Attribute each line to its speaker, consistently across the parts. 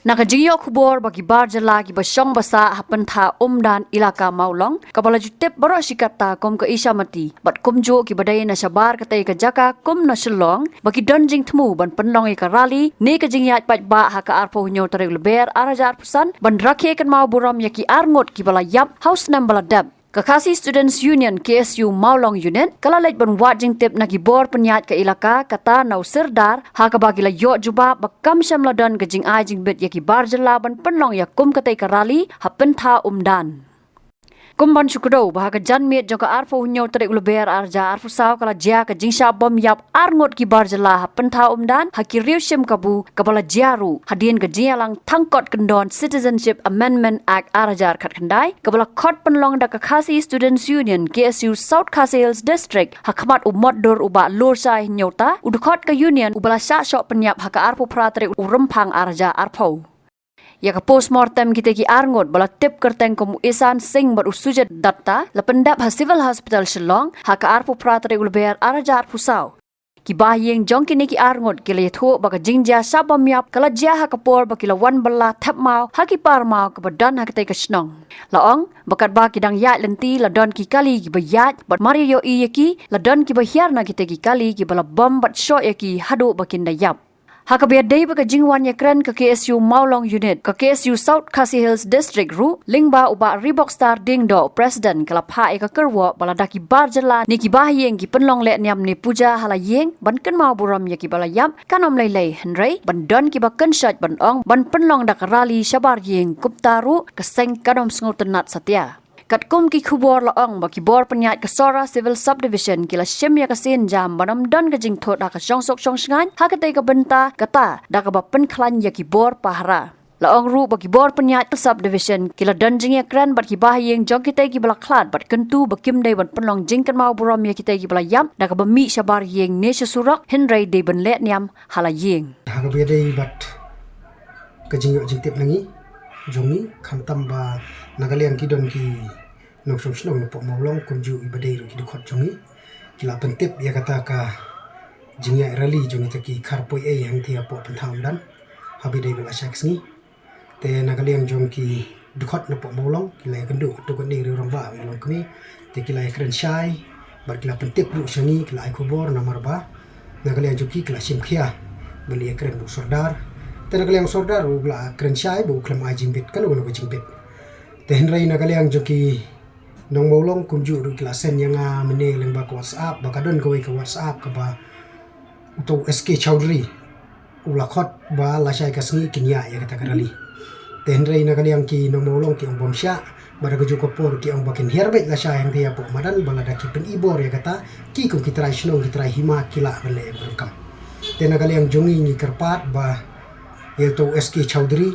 Speaker 1: Nakajingyo kubor bagi barjala ki basyong basa hapen tha umdan ilaka maulong kabala jutep baro shikata kom ke isyamati bat kumjo ki badai na sabar katai ka jaka kom na shlong bagi donjing tmu ban penlong ka rali ne ka jingyat pat ba ha ka arpo nyo tare leber arajar pusan ban rakhe kan mau buram yaki arngot ki bala yap house nam bala dab Kakasi Students Union KSU Maulong Unit kalalait ban wajing tip na gibor penyat ke ilaka kata nau serdar ha ka bagila yo juba bakam syamladan gejing ajing bit yaki barjala ban penlong yakum katai karali hapen tha umdan Kumban syukro bahaga janmit jangka arfo hunyo tarik uleber arja arfo saw kala jia ka jingsha bom yap arngot ki barjala hapen tha umdan hakiriu shim kabu kabala jiaru hadien ka jialang thangkot kendon Citizenship Amendment Act arajar khat khandai kabala khot penlong da Kakasi Students Union KSU South Khasi Hills District hakmat umot dor uba lor sai nyota udkhot ka union ubala sha shok penyap haka arfo pra tarik urempang arja arfo Ya ka postmortem kita ki arngot bala tip kerteng komu isan sing bar usujat data la pendap ha civil hospital Shillong ha ka arpu pratare ulber arajar pusau ki bahyeng jong kini ki arngot ki le tho baka jingja sabam yap kala jia ha ka por bakila wan bala thap mau ha ki par mau ka badan ha ka ka snong laong bakat ba ki dang ya lenti la don ki kali ki bayat bat mario i ki la don ki bahyar na kita ki kali ki bala bom bat shot ki hadu bakinda yap Hakabia day baka jingwan yakran ka KSU Maulong Unit ka KSU South Khasi Hills District ru lingba uba Reebok Star Dingdo President kala pha ka kerwo baladaki barjala ni ki bahyeng ki penlong le nyam ni puja halayeng ban kan mau buram ya ki balayam kanom lei henrei ban don ki bakan shot ban ong ban penlong dak rali sabar yeng kuptaru keseng kanom sngotenat satya Kat kum ki kubor laong baki bor penyat ke Sora Civil Subdivision kila syem ya kasin jam banam don ke jing thot da ka song sok song sngan ha ka tai ka benta kata da ka ba pen khlan ya ki bor pahara laong ru baki bor penyat ke subdivision kila don jing ya kran bat ki bahyeng jong ki tai ki bala khlat bat kentu bakim dai ban penlong jing kan mau buram ya ki tai ki bala yam da ka ba mi sabar yeng ne surak henrei dei ban let nyam hala yeng
Speaker 2: ha ka be dei bat ka jing yo jing tip nangi jongi kham tamba nagaliang ki don ki nok som slong po maulong kunju ibadai ro ki khot jongi kila pentip ya kata ka jingya rally jongi taki kharpoi e yang thia po pentham dan habi dai bela saksni te nagaliang jong ki dukhot na po maulong kila kendu to kan ni rong ba long kni te kila kren shai bar kila pentip ru shangi kila ai khobor nomor ba nagaliang joki kila sim khia beli kren bu sordar te nagaliang sordar ru kila kren shai bu klam ai jimbit kan wono ko jimbit te henrai nagaliang joki nong maulong kunju ru klasen yang mene lengba ko WhatsApp bakadon ko ke WhatsApp ka ba uto SK Chowdhury ula khot ba la shai ka sngi kinya ya kata karali tenrei na kaliang ki nong maulong ki ong bomsya bara ko juko por ki ong bakin herbet la shai yang thia po madan bala da ki pen ibor ya kata ki ko ki trai shnong ki trai hima kila bele berkam tena kaliang jongi ni kerpat ba ya to SK Chowdhury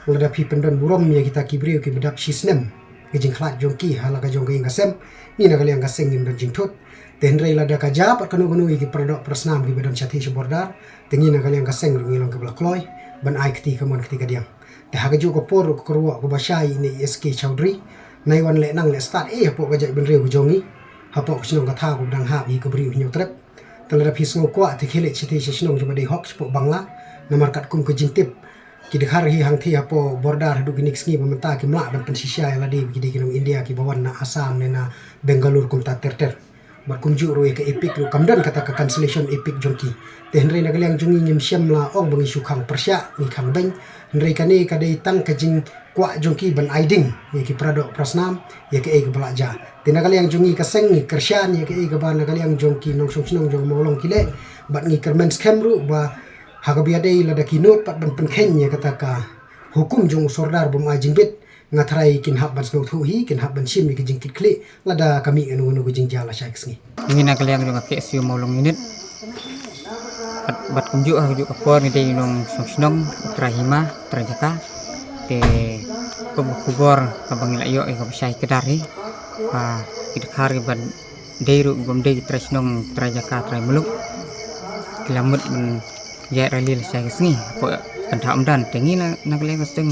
Speaker 2: ula da pi pendon burom ya kita kibreu ki bedap shisnem Gijing klat jongki halaka jongki ngasem ni nagali ang kaseng nim jing thot tenrei lada ka jap kanu iki prodok prasnam ki badan chathi bordar tengi nagali ang kaseng ngi long ke blokloi ban ai kti kamon kti kadiang te haga ju ko por ko ro ko bashai ni SK Chowdhury nai wan le nang le start po ga jai ben reu jongi hapo snong ka tha ko dang ha bi ko bri nyu trep telara pisngo kwa te khele chathi snong jo badai hok po bangla namar kat kum ko jing tip ki dekhar hi hang thia po bordar du ginik sngi pementa ki mla ban pensisya la di ki kinong India ki bawan na Assam ne na Bengaluru kum ta terter bar kunju ro ke epic ru kamdan kata ka cancellation epic jongki te henrei na galiang jungi nyem syam la ong bangi sukhang persya ni khang beng henrei kane ka dei tang ka jing kwa jongki ban aiding ye ki pradok prasnam ye ke e ka balaja te na galiang jungi ka seng ni kersyan ye ke e ka ba na galiang jongki nong song snong jong molong kile bat ni kermen scam ru ba Hagabia dei lada kinot pat ban penkhenya kata ka hukum jong sordar bom ajingbit ngatrai kin hab ban snow thuhi kin hab ban sim ki jingkit kli lada kami anu anu jing jala shaksni
Speaker 3: ngina kaliang jong ke siu maulong unit bat kunju ju kapor ni dei nong song trahima trajaka te kubor ka bangila yo e ka sai kedari pa idkhar ban dei ru bom dei trasnong trajaka trai muluk kilamut ya rally saya kesini po pentam dan tengi na nagle keseng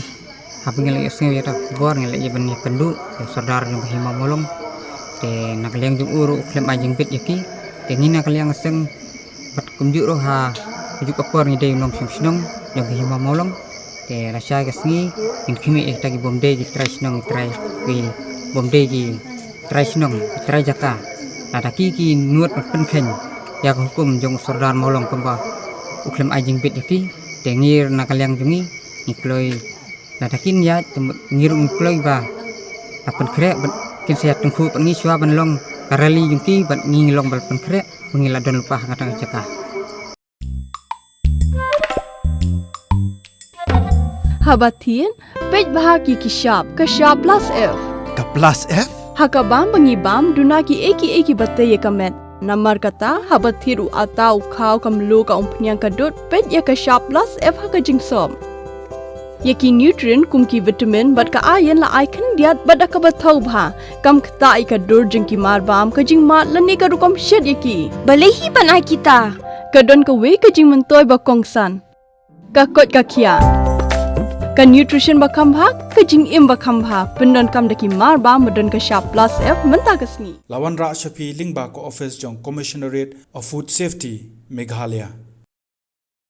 Speaker 3: habing le keseng ya bor ngale ya bani pendu saudara ng bahima molong te nagle jung uru klem ajing pit yaki tengi nagle keseng bat kumju ro ha juk kapor ni dei nong sing yang bahima molong te rasa gasni in kimi ekta ki bomde ki trai snong trai ki bomde ki trai snong trai jaka ada ki nuat pen khen ya hukum jong sordan molong kamba uklem ajing bit yaki tengir nakaliang jungi nikloi nadakin ya ngir nikloi ba apan kre kin saya tungku pengi swa banlong karali jungki ban ngilong bal pen kre mengiladon lupa ngatang jaka
Speaker 4: Habatin, pej bahagi kishab, kashab plus F.
Speaker 5: Ka plus F?
Speaker 4: Hakabam bangibam, dunaki eki batay kamet. Namar kata, habatiru atau kau kamlu ka umpnyang kadut, pej ya kashab plus F hakajing som. Yaki nutrient kumki vitamin bat ka ayan la icon diat bat akabatau bha. Kam kata ikadur jengki marbam kajing mat lani karukam shed yaki.
Speaker 6: Balehi panai kita.
Speaker 4: Kadon ka we kajing mentoy bakongsan. Kakot kakia. Ka nutrition bakam bha kajing im bakam bha pendon kam daki marba medon ka sharp plus F menta kasni
Speaker 5: Lawan Ra Shafi Lingba ko office jong Commissionerate of Food Safety Meghalaya